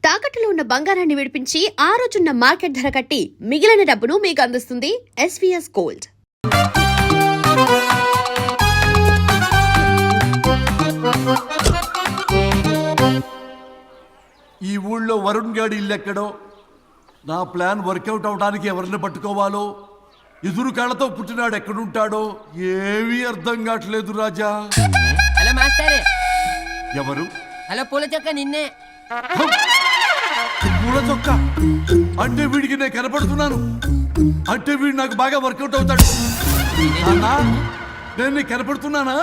తాకట్టులో ఉన్న బంగారాన్ని విడిపించి ఆ రోజున్న మార్కెట్ ధర కట్టి మిగిలిన డబ్బును మీకు అందిస్తుంది ఎస్వీఎస్ గోల్డ్. ఈ ఊళ్ళో వరుణ్ గాడి ఇల్లు ఎక్కడో, నా ప్లాన్ వర్కౌట్ అవడానికి ఎవరిని పట్టుకోవాలో, ఎదురు కాళ్ళతో పుట్టినాడు ఎక్కడుంటాడో ఏమీ అర్థం కావట్లేదు రాజా. Hello master. ఎవరు? హలో పూల చొక్క నిన్నే. పూల చొక్క అంటే వీడికి నేను కనపడుతున్నాను, అంటే వీడు నాకు బాగా వర్కౌట్ అవుతాడు. నాన్నా, నేను నీకు కనపడుతున్నానా?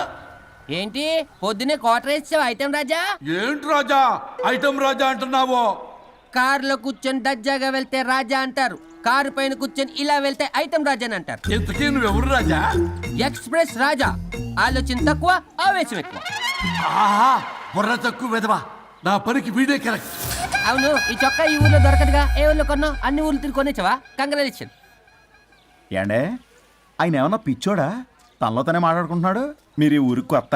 ఏంటి పొద్దునే క్వార్టర్ వేసావు ఐటమ్ రాజా? ఏంటి రాజా ఐటమ్ రాజా అంటున్నావో? కారులో కూర్చొని దర్జాగా వెళ్తే రాజా అంటారు, కారు పైన కూర్చొని ఇలా వెళ్తే ఐటమ్ రాజా అని అంటారు. ఇంతకీ నువ్వెవరు రాజా? ఎక్స్ప్రెస్ రాజా. ఆలోచన తక్కువ, ఆవేశం ఎక్కువ. ఆహా, బుర్ర తక్కువ వెదవా. నా పనికి వీడే కరెక్ట్. అవును, ఈ చొక్కా ఈ ఊర్లో దొరకదుగా. ఏ ఊర్లో కొన్నావు? అన్ని ఊర్లు తిరిగి కొనేచ్చావా? కంగ్రాచులేషన్. ఏండే ఆయన ఏమన్నా పిచ్చోడా? తనలో తనే మాట్లాడుకుంటున్నాడు. మీరు ఈ ఊరికి కొత్త,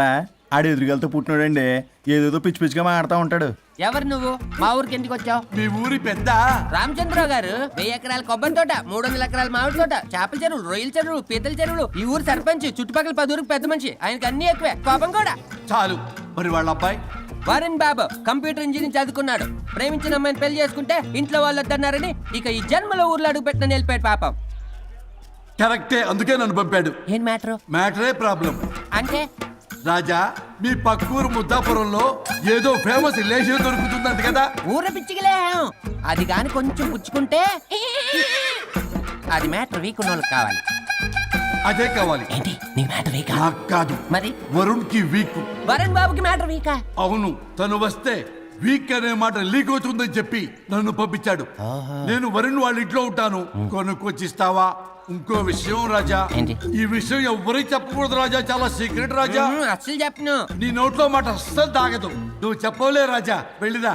ఆడు ఎదురుగలతో పుట్టినాడండి. ఏదేదో పిచ్చి పిచ్చిగా మాట్లాడుతూ ఉంటాడు. ఎవరు నువ్వు? మా ఊరికి ఎందుకు వచ్చావు? మీ ఊరి పెద్ద రామచంద్రరావు గారు 1000 ఎకరాల కొబ్బరి తోట, 300 ఎకరాల మామిడి తోట, చేపల చెరువులు, రొయ్యల చెరువులు, పీతల చెరువులు. ఈ ఊరు సర్పంచ్, చుట్టుపక్కల 10 ఊరికి పెద్ద మనిషి. ఆయనకి అన్ని ఎక్కువే, కోపం కూడా. చాలు. మరి వాళ్ళ అబ్బాయి వరుణ్ బాబు కంప్యూటర్ ఇంజనీరింగ్ చదువుకున్నాడు. ప్రేమించిన అమ్మాయిని పెళ్లి చేసుకుంటే ఇంట్లో వాళ్ళు వద్దన్నారని ఇక ఈ జన్మలో ఊర్లో అడుగు పెట్టిన నిలిపాడు పాపం. కరెక్టే, అందుకే నన్ను పంపాడు. ఏం మ్యాటర్? మ్యాటరే ప్రాబ్లం. అంటే రాజా, మీ పక్కూరు ముద్దాపురంలో ఏదో ఫేమస్ రిలేషన్ దొరుకుతుందంట కదా? ఊర పిచ్చికిలే. అది కాని కొంచెం పుచ్చుకుంటే అది మ్యాటర్ వీక్ ఉన్న వాళ్ళకి కావాలి. అదే కావాలి. ఏంటి నీ మ్యాటర్ వీకా? నాకు కాదు, మరి వరుణ్ కి వీక్. వరుణ్ బాబుకి మ్యాటర్ వీకా? అవును, తను వస్తే వీక్ అనే మాట లీక్ అవుతుందని చెప్పి నన్ను పంపించాడు. నేను వరుణ్ వాళ్ళ ఇంట్లో ఉంటాను, కొనుక్కొచ్చిస్తావా? ఇంకో విషయం రాజా, ఏంటి? ఈ విషయం ఎవరికి చెప్పకూడదు రాజా, చాలా సీక్రెట్ రాజా. అస్సలు చెప్పను. నీ నోట్లో మాట అస్సలు తాగదు. నువ్వు చెప్పవలే రాజా, వెళ్ళిదా.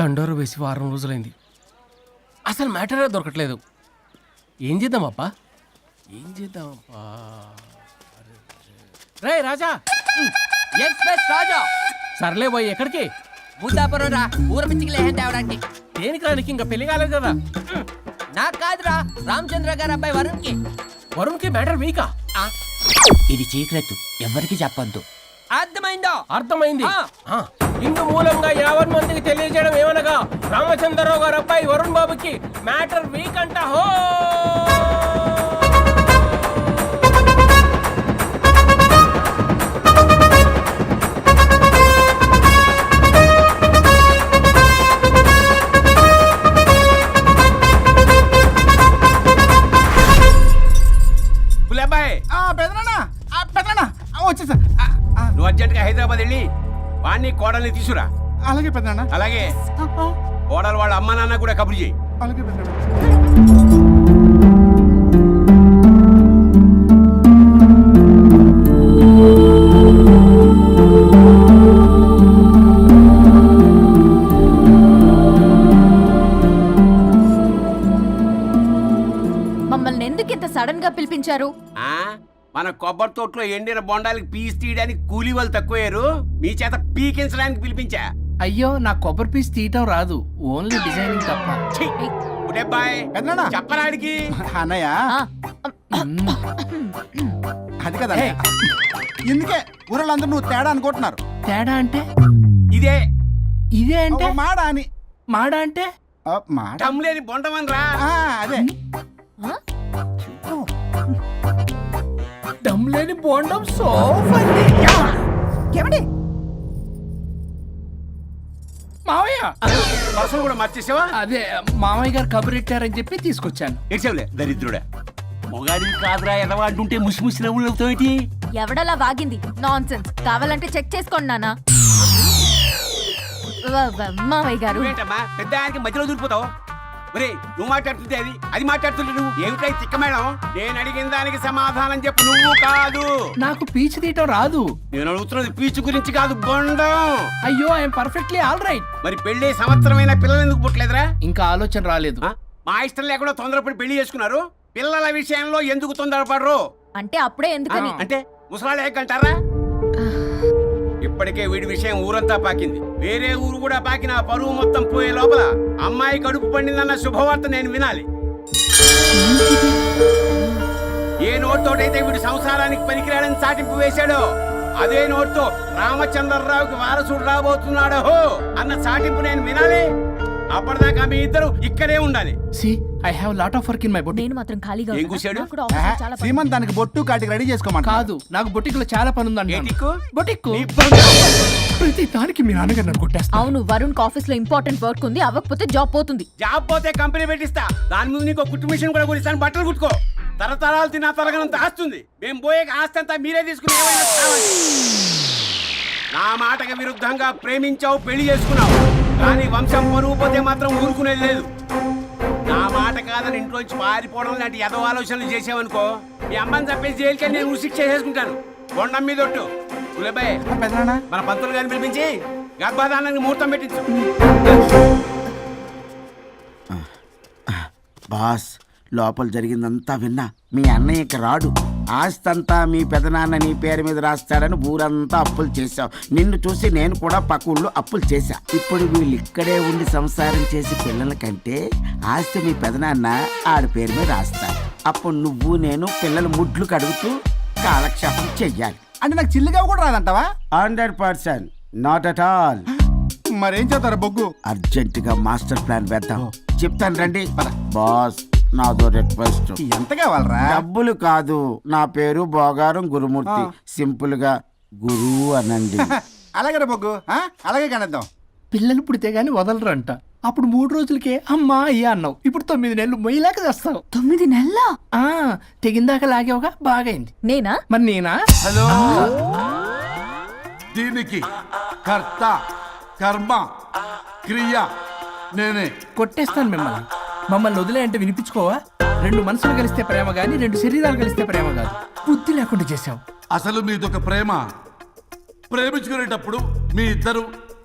దండోరు వేసి వారం రోజులైంది, అసలు మ్యాటరే దొరకట్లేదు. ఏం చేద్దామప్పా? రే రాజా. ఎక్స్ప్రెస్ రాజా. సర్లే పోయి ఎక్కడికి? బుద్ధాపురం రా, ఊర పిచ్చికిలే తేవడానికి. దేనికి రానికి? ఇంకా పెళ్లి కాలేదు కదా. నాకు కాదురా, రామచంద్ర గారు అబ్బాయి వరుణ్ కి. వరుణ్కి మ్యాటర్ వీకా? ఇది సీక్రెట్, ఎవరికి చెప్పొద్దు. అర్థమైందో? అర్థమైంది. ఇందు మూలంగా 50 మందికి తెలియజేయడం ఏమనగా, రామచంద్రరావు గారు అబ్బాయి వరుణ్ బాబుకి మ్యాటర్ వీక్ అంట. హో వచ్చేసా. నువ్వు అర్జెంట్ గా హైదరాబాద్ వెళ్ళి వాణ్ణి కోడల్ని తీసుకురా. అలాగే పెద్దనా. అలాగే కోడలు వాళ్ళ అమ్మ నాన్న కూడా కబురు చేయి. అలాగే పెద్దనా. మమ్మల్ని ఎందుకు ఇంత సడన్ గా పిలిపించారు? మన కొబ్బరి తోటలో ఎండిన బొండాలకి పీస్ తీయడానికి కూలీ వాళ్ళు తక్కువయ్యారు, మీ చేత పీకించడానికి పిలిపించా. అయ్యో, నా కొబ్బరి పీస్ తీయటం రాదు, ఓన్లీ డిజైనింగ్ తప్ప. చెప్పరాడికి అన్నయ్య అది కదా. ఎందుకే ఊరలందరూ నువ్వు తేడా అనుకుంటున్నారు. తేడా అంటే ఇదే ఇదే అంటే మాడ అని. మాడ అంటే మాడ టమ్లేని బొండమని రా. అదే దమ్ లేని బోండం సోఫా. ఏమండి మావయ్య పర్సలు కూడా మార్చేసావా? అదే మామయ్య గారు కబురెట్టారని చెప్పి తీసుకొచ్చాను. ఏడ్చావులే దరిద్రుడా. మొగాడివి కాదురా, ఎదవా అంటుంటే ముసి ముసి నవ్వులు అవుతావేంటి? ఎవడలా వాగింది? నాన్సెన్స్. కావాలంటే చెక్ చేసుకోండి నాన్న. మామయ్య గారు ఏంటమ్మా పెద్ద ఆయనకి మధ్యలో దూరిపోతావు? ఒరే, నువ్వు మాట్లాడుతుంటే అది మాట్లాడుతుంటే నువ్వు ఏమిటై తిక్క మేడం? నేను అడిగిన దానికి సమాధానం చెప్పు. నువ్వు కాదు. నాకు పీచు తీయటం రాదు. నేను అడుగుతున్నది పీచు గురించి కాదు, బొండం. అయ్యో, ఐఎమ్ పర్ఫెక్ట్లీ ఆల్ రైట్. మరి పెళ్లి సంవత్సరమైన పిల్లలు ఎందుకు పుట్టలేదురా? ఇంకా ఆలోచన రాలేదు. మా ఇష్టం లేకుండా తొందరపడి పెళ్లి చేసుకున్నారు. పిల్లల విషయంలో ఎందుకు తొందరపడరు? అంటే అప్పుడే ఎందుకని? అంటే ముసలాళ్ళు ఏకంటారా? ఇప్పటికే వీడి విషయం ఊరంతా పాకింది. వేరే ఊరు కూడా పాకిన ఆ పరువు మొత్తం పోయే లోపల అమ్మాయి కడుపు పండిందన్న శుభవార్త నేను వినాలి. ఏ నోటితోటైతే వీడు సంసారానికి పనికిరాడని చాటింపు వేశాడో అదే నోటితో రామచంద్రరావుకి వారసుడు రాబోతున్నాడో అన్న చాటింపు నేను వినాలి. అప్పటిదాకా మీ ఇద్దరు ఇక్కడే ఉండాలి. I have lot of work in my boutique. నేను మాత్రం ఖాళీగా ఏం ఉన్నా. కూశాడు? నాకు కూడా ఆఫీస్లో చాలా పని. సీమంత్ దానికి బొట్టు కాటికి రెడీ చేసుకోమంట. కాదు, నాకు బొటిక్ లో చాలా పని ఉందండి. ఏటిక్కు? బొటిక్ నీ బంగారం. ప్రతి దానికి మీ నాన్నగారు నన్ను కొట్టేస్తా. అవును, వరుణ్ ఆఫీస్ లో ఇంపార్టెంట్ వర్క్ ఉంది, అవ్వకపోతే జాబ్ పోతుంది. జాబ్ పోతే కంపెనీ పెట్టిస్తా. దాని ముందు నీకు కుట్టు మిషన్ కూడా కొనిస్తాను. బట్టలు కుట్టుకో. తరతరాలు తిన్నా తరగనంత ఆస్తుంది. మేము పోయే ఆస్తి అంతా మీరే తీసుకుని ఏమైనా కావాలి. నా మాటకి విరుద్ధంగా ప్రేమించావు, పెళ్లి చేసుకున్నావు, కానీ వంశం పరువు పోతే మాత్రం ఊరుకునేది లేదు. నా మాట కాదని ఇంట్లోంచి పారిపోవడం లాంటి ఎదో ఆలోచనలు చేసావనుకో, మీ అమ్మని చంపేసి జైలుకి నేను ఉసిక్ చేసేసుకుంటాను. కొండం మీద ఒట్టు. ఉలబాయ్, పెద్దనా మన పంతులు గారిని పిలిపించి గర్భధానానికి ముహూర్తం పెట్టించు. బాస్, లోపల జరిగిందంతా విన్నా. మీ అన్నయ్యకి రాడు, ఆస్తంతా మీ పెదనాన్న నీ పేరు మీద రాస్తాడని ఊరంతా అప్పులు చేశావు. నిన్ను చూసి నేను కూడా పక్క ఊళ్ళో అప్పులు చేశా. ఇప్పుడు వీళ్ళు ఇక్కడే ఉండి సంసారం చేసి పిల్లల కంటే ఆస్తి మీ పెదనాన్న ఆడి పేరు మీద రాస్తాడు. అప్పుడు నువ్వు నేను పిల్లల ముడ్లు కడుగుతూ కాలక్షేపం చెయ్యాలి. అంటే నాకు చిల్లిగా కూడా రాదంటావా? 100%, నాట్ అట్ ఆల్. మరేం చేస్తారు బొగ్గు? అర్జెంటుగా మాస్టర్ ప్లాన్ వేద్దాం. చెప్తాను రండి. బాస్, నాదో రిక్వెస్ట్. ఎంత కావాలరా? డబ్బులు కాదు, నా పేరు బోగారం గురుమూర్తి. సింపుల్ గా గురు అనండి. అలాగే బొగ్గు, అలాగే కనేద్దాం. పిల్లలు పుడితే గానీ వదలరంట. అప్పుడు 3 రోజులకే అమ్మా అయ్యా అన్నావు. ఇప్పుడు 9 నెలలు మొయ్యలాగా చేస్తావు. 9 నెలల తెగిందాక లాగేవగా, బాగైంది. నేనా? మరి నేనా? హలో, దీనికి కర్త కర్మ క్రియ నేనే. కొట్టేస్తాను మిమ్మల్ని. మమ్మల్ని వదిలే అంటే వినిపించుకోవా? 2 మనసులు కలిస్తే ప్రేమ గాని 2 శరీరాలు కలిస్తే ప్రేమ కాదు. బుద్ధి లేకుండా చేసావు. అసలు మీదొక ప్రేమ. ప్రేమించుకునేటప్పుడు మీ ఇద్దరు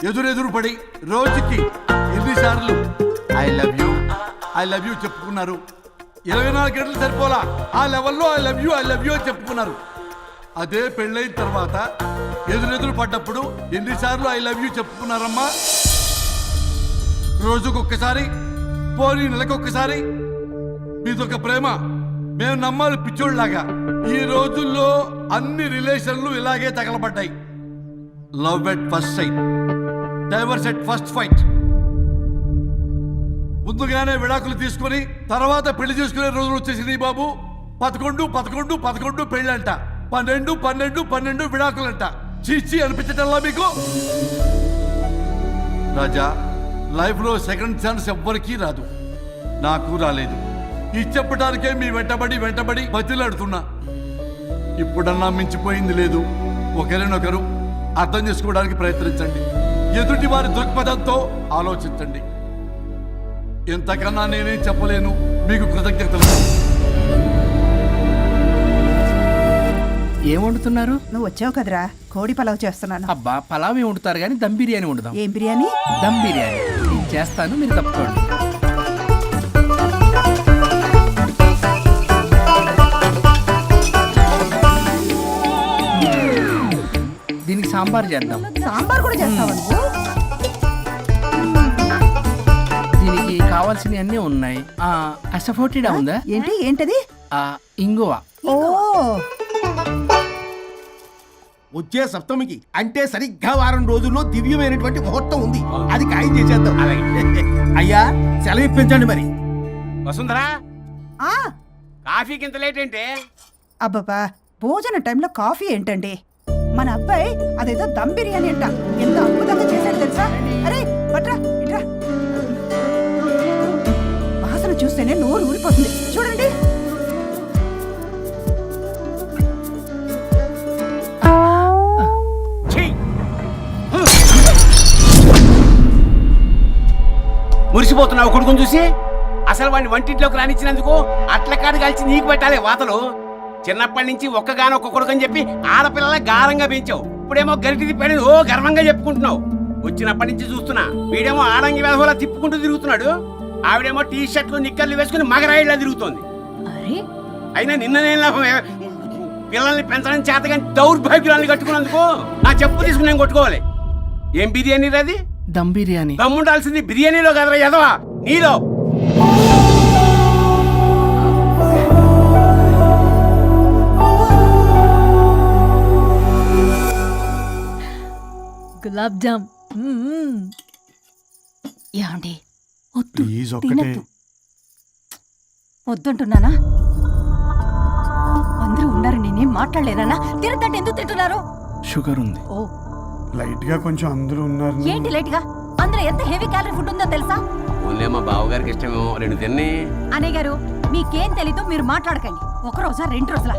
ఎదురెదురు పడి రోజుకి ఎన్నిసార్లు ఐ లవ్ యూ చెప్పుకున్నారు? 24 గంటలు సరిపోలా. ఆ లెవెల్లో ఐ లవ్ యూ అని చెప్పుకున్నారు. అదే పెళ్ళైన తర్వాత ఎదురెదురు పడ్డప్పుడు ఎన్నిసార్లు ఐ లవ్ యూ చెప్పుకున్నారమ్మా? రోజుకొక్కసారి, పోనీ నెలకొక్కసారి. మీదొక ప్రేమ. మేము నమ్మాలి పిచ్చోళ్ళలాగా. ఈ రోజుల్లో అన్ని రిలేషన్లు ఇలాగే తగలబడ్డాయి. Love at first sight, divorce at first fight. ముందుగానే విడాకులు తీసుకొని తర్వాత పెళ్లి చేసుకునే రోజులు వచ్చేసింది బాబు. 11 పెళ్ళంట, 12 విడాకులంట. చీచి అనిపించటల్లా మీకు? రాజా, లైఫ్ లో సెకండ్ ఛాన్స్ ఎవ్వరికీ రాదు. నాకు రాలేదు. ఈ చెప్పడానికే మీ వెంటబడి బతిలాడుతున్నా. ఇప్పుడన్నా మించిపోయింది లేదు. ఒకరినొకరు అర్థం చేసుకోవడానికి ప్రయత్నించండి. ఎదుటి వారి దృక్పథంతో ఆలోచించండి. ఎంతకన్నా నేనేం చెప్పలేను. మీకు కృతజ్ఞతలు. ఏం వండుతున్నారు? నువ్వు వచ్చావు కదరా, కోడి పలావ్ చేస్తున్నాను. అబ్బా, పలావ్ ఏం వండుతారు కానీ దమ్ బిర్యానీ వండుదాం. ఏం బిర్యానీ? దమ్ బిర్యానీ నేను చేస్తాను, మీరు తప్పుకోండి. దీనికి సాంబార్ చేద్దాం. సాంబార్ కూడా చేస్తావా నువ్వు? దీనికి కావాల్సినవి అన్నీ ఉన్నాయి. అసఫోటిడా ఉందా? ఏంటది? ఇంగువ. ఓ, వచ్చే సప్తమికి అంటే సరిగ్గా వారం రోజుల్లో దివ్యమైనటువంటి ముహూర్తం ఉంది. అది ఖాయం చేసేద్దాం. అయ్యా, సెలవు ఇప్పించండి మరి. వసుంధరా, ఆ, కాఫీకి ఇంత లేట్ ఏంటే? అబ్బబ్బా, భోజన టైంలో కాఫీ ఏంటండి? మన అబ్బాయి అదేదో దమ్ బిర్యానీ అంట, ఎంత అద్భుతంగా చేశాడు తెలుసా? అరే పట్రా, ఇట్రా. వాసన చూస్తేనే నోరు ఊరిపోతుంది. చూడండి. మురిసిపోతున్నావు కొడుకుని చూసి? అసలు వాడిని వంటింట్లోకి రానిచ్చినందుకు అట్ల కాడు కలిసి నీకు పెట్టాలి వాతలు. చిన్నప్పటి నుంచి ఒక్కగానొక్క కొడుకు అని చెప్పి ఆడపిల్లల గారంగా పెంచావు. ఇప్పుడేమో గరిటి తిప్పాడు ఓ గర్వంగా చెప్పుకుంటున్నావు. వచ్చినప్పటి నుంచి చూస్తున్నా, వీడేమో ఆడంగి వెధవలా తిప్పుకుంటూ తిరుగుతున్నాడు. ఆవిడేమో టీ షర్ట్లు నిక్కర్లు వేసుకుని మగరాయిలా తిరుగుతోంది. అయినా నిన్న నేను లాభం. పిల్లల్ని పెంచడం చేత కానీ దౌర్భాగ్యాన్ని కట్టుకున్నందుకు నా చెప్పు తీసుకుని నేను కొట్టుకోవాలి. ఏం బిర్యానీ అది? దమ్ బిర్యానీ. దమ్ముండాల్సింది బిర్యానీలో కదరా ఎదవా, నీలో. గులాబ్ జామ్. ఏమండి వద్దు, ప్లీజ్ ఒక్కటే. తినద్దు. వద్దుంటున్నానా? అందరూ ఉన్నారు, నేనేం మాట్లాడలేనా? తినద్దంటే ఎందుకు తింటున్నారు? షుగర్ ఉంది. ఓ లైట్ గా కొంచెం అందరూ ఉన్నారు. ఏంటి లేట్ గా? అందులో ఎంత హెవీ క్యాలరీ ఫుడ్ ఉందో తెలుసా? ఓన్లీ మా బావగారికి ఇష్టమేమో, 2 తిన్ని. అనే గారు, మీకేం తెలీదు, మీరు మాట్లాడకండి. ఒక రోజా 2 రోజులా?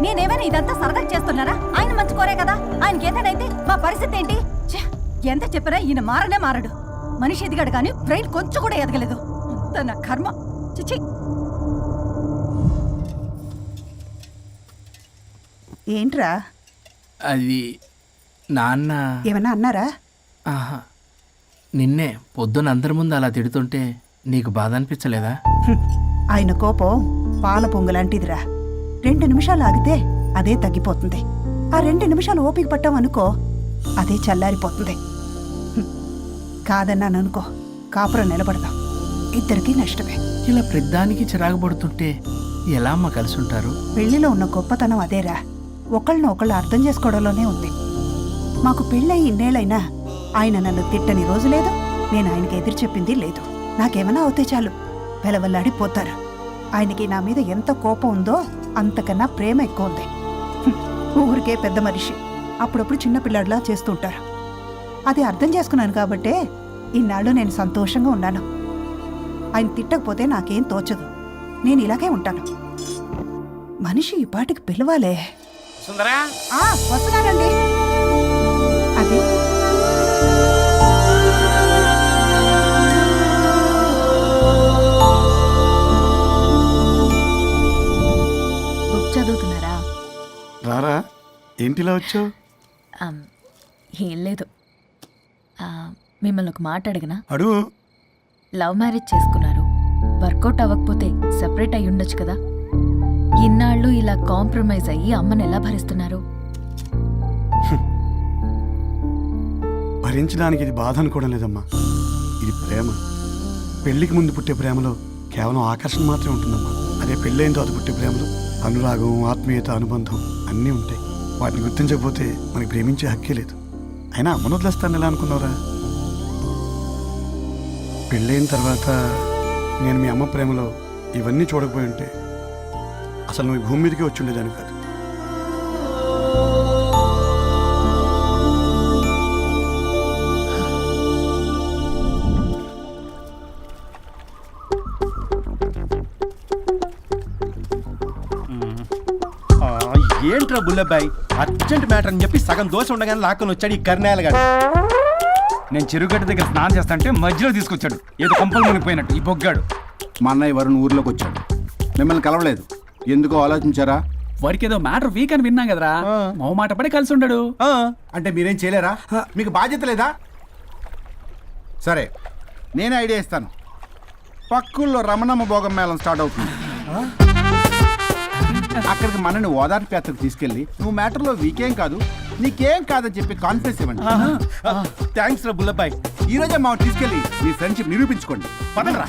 నేనేమైనా ఇదంతా సరదా చేస్తున్నారా? ఆయన మంచి కోరే కదా. ఆయనకి ఏదైతే మా పరిస్థితి ఏంటి? ఛే, ఎంత చెప్పినా ఈయన మారనే మారడు. మనిషి ఎదిగాడు కానీ బ్రెయిన్ కొంచెం కూడా ఎదగలేదు. అంత నా కర్మ. చిచి. ఏంట్రా, అది నాన్న. ఏమన్నా అన్నారా? ఆహా, నిన్నే పొద్దున అందరి ముందు అలా తిడుతుంటే నీకు బాధ అనిపించలేదా? ఆయన కోపం పాల పొంగులాంటిదిరా. 2 నిమిషాలు ఆగితే అదే తగ్గిపోతుంది. ఆ 2 నిమిషాలు ఓపిక పట్టామనుకో, అదే చల్లారిపోతుంది. కాదన్నాననుకో, కాపురం నిలబడదాం. ఇద్దరికీ నష్టమే. ఇలా ప్రతిదానికి చిరాకు పడుతుంటే ఎలా అమ్మ కలిసి ఉంటారు? పెళ్లిలో ఉన్న గొప్పతనం అదేరా, ఒకళ్ళని ఒకళ్ళు అర్థం చేసుకోవడంలోనే ఉంది. మాకు పెళ్ళయి ఇన్నేళ్ళైనా ఆయన నన్ను తిట్టని రోజు లేదు, నేను ఆయనకి ఎదురు చెప్పింది లేదు. నాకేమైనా అవుతే చాలు వెలవల్లాడిపోతారు. ఆయనకి నా మీద ఎంత కోపం ఉందో అంతకన్నా ప్రేమ ఎక్కువ ఉంది. ఊరికే పెద్ద మనిషి, అప్పుడప్పుడు చిన్నపిల్లాడిలా చేస్తుంటారు. అది అర్థం చేసుకున్నాను కాబట్టే ఇన్నాళ్ళు నేను సంతోషంగా ఉన్నాను. ఆయన తిట్టకపోతే నాకేం తోచదు. నేను ఇలాగే ఉంటాను. మనిషి ఈ పాటికి పిలవాలే. సుందరా, వస్తున్నానండి. అది బుక్ చదువుతున్నారా? రారా, ఏంటిలా వచ్చావు? ఏం లేదు, మిమ్మల్ని ఒక మాట అడిగినా? అడుగు. లవ్ మ్యారేజ్ చేసుకున్నారు, వర్కౌట్ అవ్వకపోతే సెపరేట్ అయ్యి ఉండొచ్చు కదా. ఇన్నాళ్ళు ఇలా కాంప్రమైజ్ అయ్యి అమ్మని ఎలా భరిస్తున్నారు? భరించడానికి ఇది బాధ అనుకోవడం లేదమ్మా, ఇది ప్రేమ. పెళ్లికి ముందు పుట్టే ప్రేమలో కేవలం ఆకర్షణ మాత్రమే ఉంటుందమ్మా. అదే పెళ్ళైన తర్వాత పుట్టే ప్రేమలో అనురాగం, ఆత్మీయత, అనుబంధం అన్నీ ఉంటాయి. వాటిని గుర్తించకపోతే మనకి ప్రేమించే హక్కే లేదు. అయినా అమ్మను వదిలేస్తాను ఎలా అనుకున్నావురా? పెళ్ళైన తర్వాత నేను మీ అమ్మ ప్రేమలో ఇవన్నీ చూడకపోయి ఉంటే అసలు నువ్వు ఈ భూమి మీదకే వచ్చి ఉండేదాన్ని కాదు. ఏంట్రా బుల్లబ్బాయి, అర్జెంట్ మ్యాటర్ అని చెప్పి సగం దోశ ఉండగానే లాక్కొని వచ్చాడు ఈ కర్ణాయలు గారు. నేను చెరుగడ్డ దగ్గర స్నానం చేస్తాంటే మధ్యలో తీసుకొచ్చాడు, ఏదో కంపలు మునిగిపోయినట్టు ఈ బొగ్గాడు. మా అన్నయ్య వరుణ్ ఊర్లోకి వచ్చాడు, మిమ్మల్ని కలవలేదు. ఎందుకో ఆలోచించారా? వాడికి ఏదో మ్యాటర్ వీక్ అని విన్నాం కదరా, మో మాట పడి కలిసి ఉండడు. అంటే మీరేం చేయలేరా? మీకు బాధ్యత లేదా? సరే, నేనే ఐడియా ఇస్తాను. పక్కుల్లో రమణమ్మ భోగం మేళం స్టార్ట్ అవుతుంది. అక్కడికి మనని ఓదార్పు యాత్రకు తీసుకెళ్ళి నువ్వు మ్యాటర్లో వీకేం కాదు, నీకేం కాదని చెప్పి కాన్ఫిడెన్స్ ఇవ్వండి. థ్యాంక్స్ రా బుల్లబ్బాయి. ఈ రోజే మా తీసుకెళ్ళి మీ ఫ్రెండ్షిప్ నిరూపించుకోండి. పదండ్రా.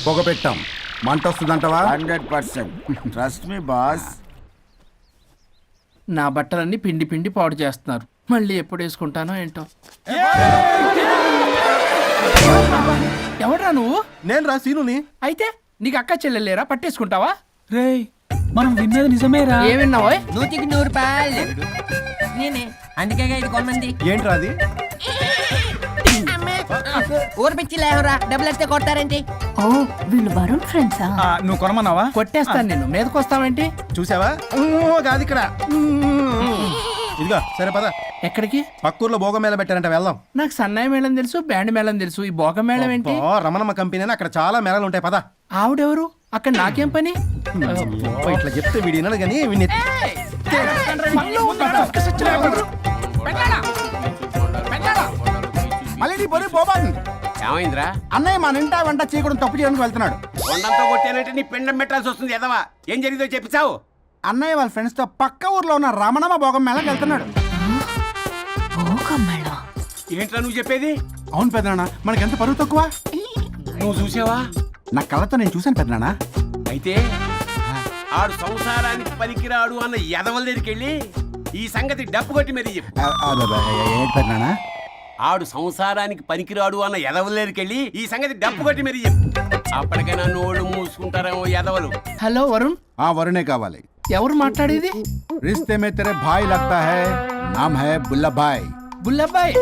పొగ పెట్టాం, మంట వస్తుందంటవా? 100%. Trust me boss. నా బట్టలన్నీ పిండి పిండి పాడు చేస్తున్నారు, మళ్ళీ ఎప్పుడు వేసుకుంటానో ఏంటో. ఎవడ్రా నువ్వు? నేను రా సీనుని. అయితే నీకు అక్క చెల్లెలేరా, పట్టేసుకుంటావా? రేయ్, మనం విన్నది నిజమేరా? ఏం విన్నావో? 100కి 100 రూపాయలు నేనే, అందుకే ఇది కొమ్మంది. ఏంట్రా అది? ఊరు పిచ్చి లేవరా, డబ్బులు వస్తే కొడతారేంటి? ఓ, వీళ్ళు వరుణ్ ఫ్రెండ్సా? నువ్వు కొనమన్నావా? కొట్టేస్తాను నేను, మీదకొస్తావేంటి? చూసావా? కాదు ఇక్కడ. ఇదిగో సరే పద. ఎక్కడికి? పక్కూర్లో భోగం మేళ పెట్టారంట, వెళ్దాం. నాకు సన్నాయి మేళం తెలుసు, బ్యాండ్ మేళం తెలుసు, ఈ భోగం మేళం ఏంటి? రమణమ్మ కంపెనీ అని అక్కడ చాలా మేళాలు ఉంటాయి, పద. ఆవిడెవరు? అక్కడ నాకేం పని? ఇట్లా చెప్తే వీడి వినడు కానీ వీడిని మళ్ళీ నీ పొరి పోబాకు. ఏమైందిరా? అన్నయ్య మా నింటా వెంట చేయకూడదు తప్పు చేయడానికి వెళ్తున్నాడు. కొండంతో కొట్టానంటే నీ పిండం పెట్టాల్సి వస్తుంది ఎదవా. ఏం జరిగిందో చెప్పిచావు. అన్నయ్య వాళ్ళ ఫ్రెండ్స్ తో పక్క ఊర్లో ఉన్న రమణమ్మ భోగం మేళకి వెళ్తున్నాడు. ఏంట్రా నువ్వు చెప్పేది? అవును పెద్దనాన్న, మనకి ఎంత పరువు తక్కువ. నువ్వు చూసావా? నా కళ్ళతో నేను చూశాను పెద్దనాన్న. అయితే ఆడు సంసారానికి పనికిరాడు అన్న ఎదవల దగ్గరికి వెళ్ళి ఈ సంగతి డప్పు కొట్టి మరీ చెప్పు. ఏంటి పెద్దనాన్న? ఆడు సంసారానికి పనికిరాడు అన్న ఎదవల దగ్గరికి వెళ్ళి ఈ సంగతి డప్పు కొట్టి మరీ చెప్పు. అప్పటికైనా నోళ్ళు మూసుకుంటారేమో ఎదవలు. హలో వరుణ్. వరుణే కావాలి. ఎవరు మాట్లాడేది? रिश्ते में तेरे भाई लगता है, नाम है बुल्ला भाई. బుల్లబ్బాయ్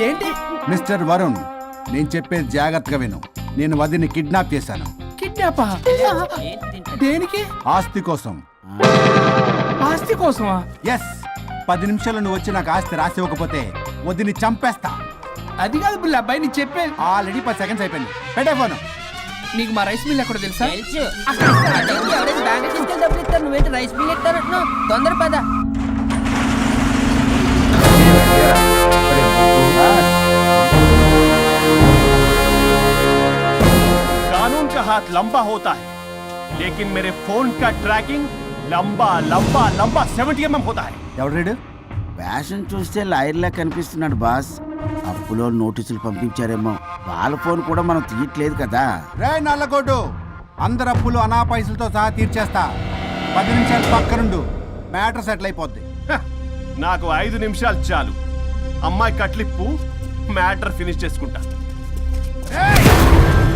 ఏంటి? మిస్టర్ వరుణ్, నేను చెప్పేది జాగ్రత్తగా విను. నేను వదిని కిడ్నాప్ చేశాను. కిడ్నాపా? దేనికి? ఆస్తి కోసం. ఆస్తి కోసమా? ఎస్. 10 నిమిషాలు నువ్వు వచ్చి నాకు ఆస్తి రాసి ఇవ్వకపోతే వదిని చంపేస్తా. అది కాదు బుల్లబ్బాయ్, నీ చెప్పేది. ఆల్రెడీ 10 సెకండ్స్ అయిపోయింది. పెట్టే ఫోను. నీకు మా రైస్ మిల్ ఎక్కడ తెలుసా? తెలుసు. ఎవరైనా బ్యాంక్ తీసుకెళ్ళి డబ్బులు ఇస్తారు, నువ్వేంటి రైస్ బిల్ ఇస్తారంటున్నావు? తొందర పద. कानून का हाथ लंबा होता है, लेकिन मेरे फोन का ट्रैकिंग लंबा लंबा लंबा 70 mm होता है. ఎవడు? ఫ్యాషన్ చూస్తే లాయర్లా కనిపిస్తున్నాడు బాస్. అప్పులో నోటీసులు పంపించారేమో. వాళ్ళ ఫోన్ కూడా మనం తీయట్లేదు కదా. రే నల్లగొడ్డు, అందరు అప్పులు అనా పైసలతో సహా తీర్చేస్తా. 10 నిమిషాలు పక్కనుండు, మ్యాటర్ సెటిల్ అయిపోద్ది. నాకు 5 నిమిషాలు చాలు. అమ్మాయి కట్లిప్పు, మ్యాటర్ ఫినిష్ చేసుకుంటా.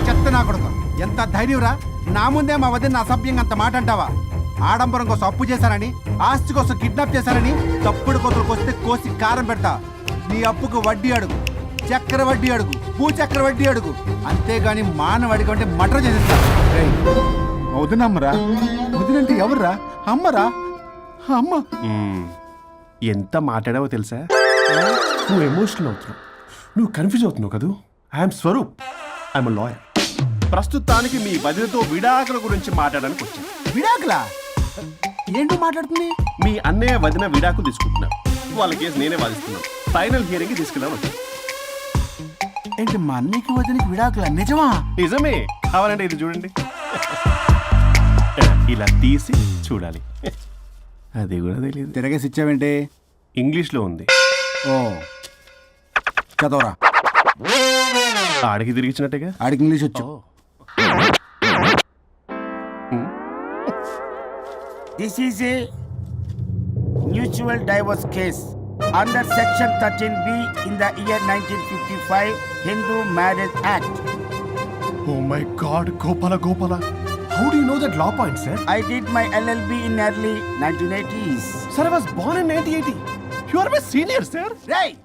చెత్త నా కొడుకు, ఎంత ధైర్యంరా! నా ముందే మా వదిన అసభ్యంగా అంత మాట అంటావా? ఆడంబరం కోసం అప్పు చేశారని, ఆస్తి కోసం కిడ్నాప్ చేశారని తప్పుడు కొతులకు వస్తే కోసి కారం పెడతా. నీ అప్పుకు వడ్డీ అడుగు, చక్కెర వడ్డీ అడుగు, భూచక్ర వడ్డీ అడుగు. అంతేగాని మానవ అడిగి అంటే మటర్ చేసేస్తా. వదినమ్మరా? వదినంటే ఎవర్రా? అమ్మరా? అమ్మ. ఎంత మాట్లాడావో తెలుసా? నువ్వు ఎమోషనల్ అవుతున్నావు, నువ్వు కన్ఫ్యూజ్ అవుతున్నావు కదూ. I'm Swaroop, I'm lawyer. ప్రస్తుతానికి మీ వదినతో విడాకుల గురించి మాట్లాడడానికి వచ్చాను. విడాకులా? ఏంటో మాట్లాడుతుంది? మీ అన్నయ్య వదిన విడాకులు తీసుకుంటున్నారు. వాళ్ళ కేసు నేనే వాదిస్తున్నాను. ఫైనల్ హియరింగ్ తీసుకెళ్ళాను వచ్చాను. ఏంటి మా అన్నయ్యకి వదినకి విడాకులా? నిజమా? నిజమే. కావాలంటే ఇది చూడండి. ఇలా తీసి చూడాలి. అది కూడా తెలియదు. తిరగేసి ఇచ్చావేంటి? ఇంగ్లీష్లో ఉంది. ఓ, చదవరా. ఆడికి తిరిగిచ్చినట్టుగా. ఆడికి ఇంగ్లీష్ వచ్చు. This is a mutual divorce case under section 13B in the year 1955 Hindu Marriage Act. Oh my God, Gopala. How do you know that law point, sir? I did my LLB in early 1980s. Sir, I was born in 1980. You are my senior, sir. రేయ్,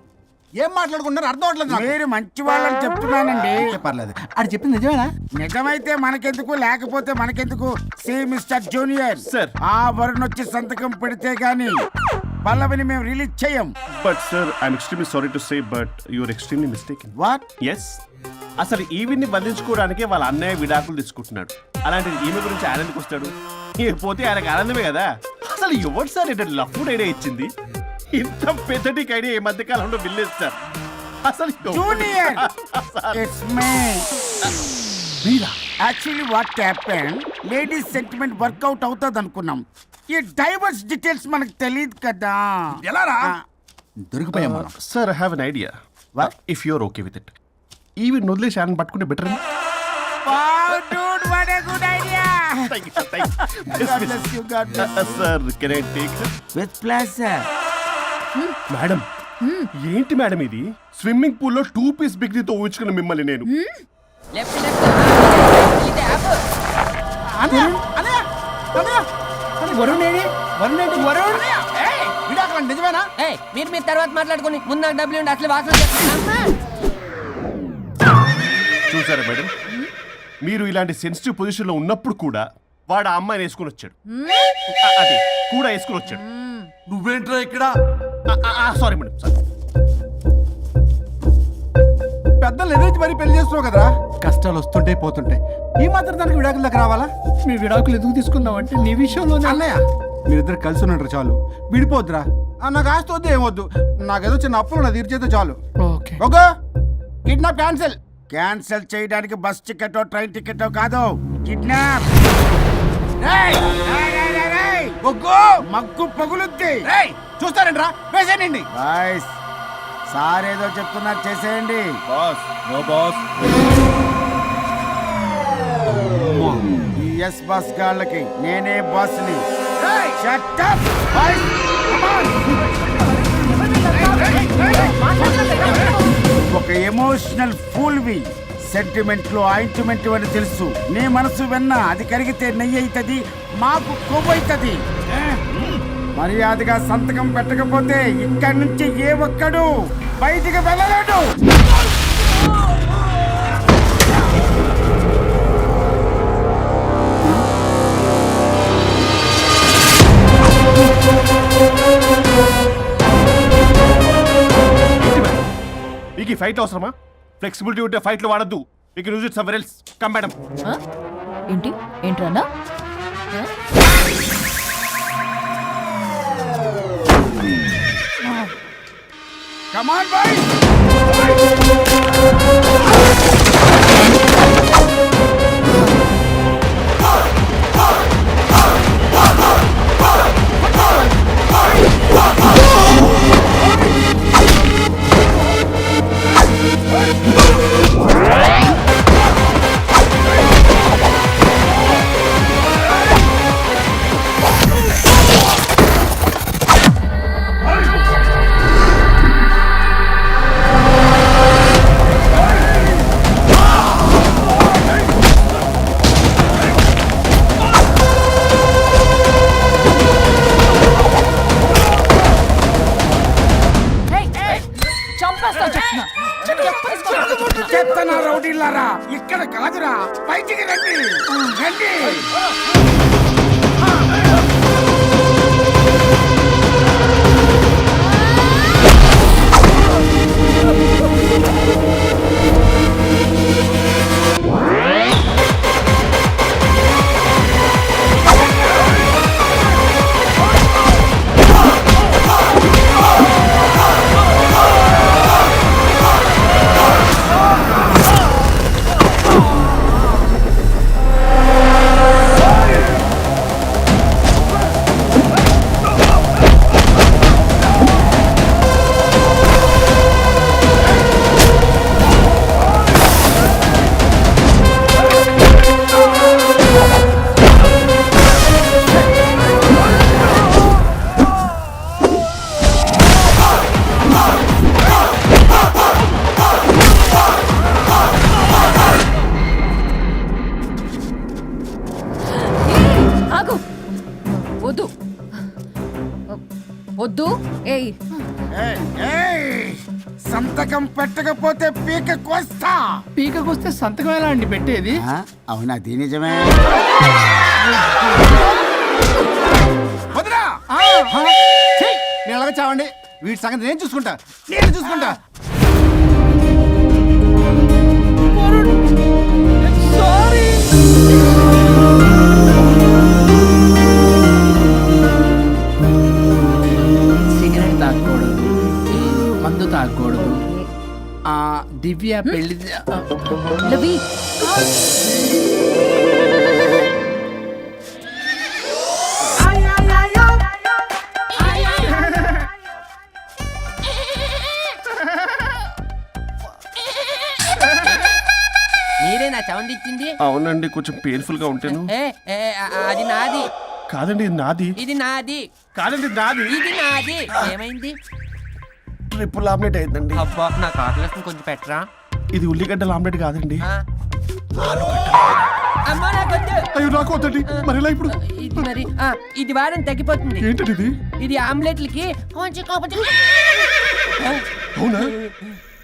ఏం మాట్లాడుకుంటున్నారు అర్థం అవట్లేదు నాకు. మీరు మంచి వాళ్ళని చెప్తున్నానండి. పర్లేదు. అది చెప్పింది నిజమేనా? నిజమైతే మనకెందుకు, లేకపోతే మనకెందుకు? See mister junior, Sir. ఆ వరుణ్ వచ్చి సంతకం పెడితే గాని పల్లవిని మేము రిలీజ్ చేయం. But sir, I'm extremely sorry to say, but you're extremely mistaken. What? Yes. అసలు ఈవిడ్ని బంధించుకోవడానికే వాళ్ళ అన్నయ్య విడాకులు తీసుకుంటున్నాడు. అలాంటిది ఈమె గురించి ఆనందకు వస్తాడు. పోతే ఆయనకు ఆనందమే కదా. అసలు ఎవరు సార్ ఏంటంటే లఫ్డ్ ఐడియా ఇచ్చింది? ఇంత పెద్దటికి ఐడియా ఈ మధ్య కాలంలో విల్లేస్తారు. అసలు junior, it's me. Actually what happen, ladies sentiment work out అవుతుంది అనుకున్నాం. ఈ డైవర్స్ డీటెయిల్స్ మనకు తెలియదు కదా. ఎలా రా? దొరికిపోయాం మనం. Sir, I have an idea. If you are okay with it, ఈవిడ్ని వదిలేసి ఆయన పట్టుకుంటే better. Wow, dude, what a good idea. God bless you, God bless you. Sir, can I take her? With pleasure. Madam, ఏంటి madam ఇది? Swimming పూల్లో 2 piece బిగ్నీతో ఊహించుకున్న మిమ్మల్ని నేను. Left left. ఇది యాప్. వరుణ్ ఏడి? వరుణ్ ఏంటి? వరుణ్ విడాకులు నిజమేనా? ఏయ్, మీరు తర్వాత మాట్లాడుకుని ముందు నాకు డబ్బులు ఉండి అసలు వాసన చేస్తున్నా. చూసారా మేడం, మీరు ఇలాంటి సెన్సిటివ్ పొజిషన్ లో ఉన్నప్పుడు కూడా వాడు ఆ అమ్మాయిని వేసుకుని వచ్చాడు. అదే కూడా వేసుకుని వచ్చాడు. నువ్వేంట్రా ఇక్కడ? Sorry madam, sorry. పెద్దలు ఎదురు మరి పెళ్లి చేస్తున్నావు కదరా. కష్టాలు వస్తుంటే పోతుంటాయి. ఈ మాత్రం దానికి విడాకుల దగ్గర రావాలా? మీ విడాకులు ఎందుకు తీసుకున్నావు అంటే నీ విషయంలో అన్నయ్య, మీరిద్దరు కలిసి ఉన్నట్టు చాలు. విడిపోద్దురా. నాకు ఆస్తి వద్దు, ఏమొద్దు. నాకేదో చిన్న అప్పులు నా తీర్చేదో చాలు. Okay. Okay, kidnap cancel. Cancel చేయడానికి బస్ టికెటో ట్రైన్ టికెటో కాదు, కిడ్నాప్. మగ్గు పగులుద్ది. చూస్తారంట్రా వేసేయండి. బాయ్స్ సార్ ఏదో చెప్తున్నారు, చేసేయండి. Boss no boss. ఈ ఎస్ బాస్ గాళ్ళకి నేనే బాస్ని. Shut up, boys. Come on. ఒక ఎమోషనల్ ఫూల్వి. సెంటిమెంట్ లో ఆయింట్మెంట్ అని తెలుసు. నీ మనసు వెన్న, అది కరిగితే నెయ్యి అవుతుంది, మాకు కొవ్వు అవుతుంది. మర్యాదగా సంతకం పెట్టకపోతే ఇక్కడి నుంచి ఏ ఒక్కడు బయటికి వెళ్ళలేడు. మీకు ఈ ఫైట్ అవసరమా? ఫ్లెక్సిబిలిటీ ఉంటే ఫైట్లో వాడద్దు. You can use it somewhere else. Come madam. ఏంటి ఏంట్రన్నా? Come on, boys. చెత్తనా రౌడీలారా, ఇక్కడ కాదురా, బయటికి రండి రండి. వద్దు వద్దు. ఏయ్ సంతకం పెట్టకపోతే పీక కోస్తా. పీకకొస్తే సంతకం ఎలా అండి పెట్టేది? అవునా, అది నిజమే. వదిరా నేను అలాగే చావండి. వీటి సంగతి నేను చూసుకుంటా, నేను చూసుకుంటా. సిగరెట్ తాగకూడదు, మందు తాగకూడదు. దివ్య పెళ్లి లవి. మీరే నా సౌండ్ ఇచ్చింది? అవునండి, కొంచెం పెయిన్ఫుల్ గా ఉంటాను. అది నాది కాదండి, ఇది నాది. ఇది నాది కాదండి, నాది. ఇది నాది. ఏమైంది? ట్రిపుల్ ఆమ్లెట్ అయిందండి. అబ్బా, నాకు ఆకలిస్తుంది, కొంచెం పెట్టరా. ఇది ఉల్లిగడ్డల ఆమ్లెట్ కాదండి. అమ్మా నాకొద్దు. అయ్యో, నాకు వద్దండి. మరి ఇలా ఇప్పుడు ఇది మరి ఇది వారం తగ్గిపోతుంది. ఏంటండి ఇది? ఇది ఆమ్లెట్లకి కొంచెం అవునా?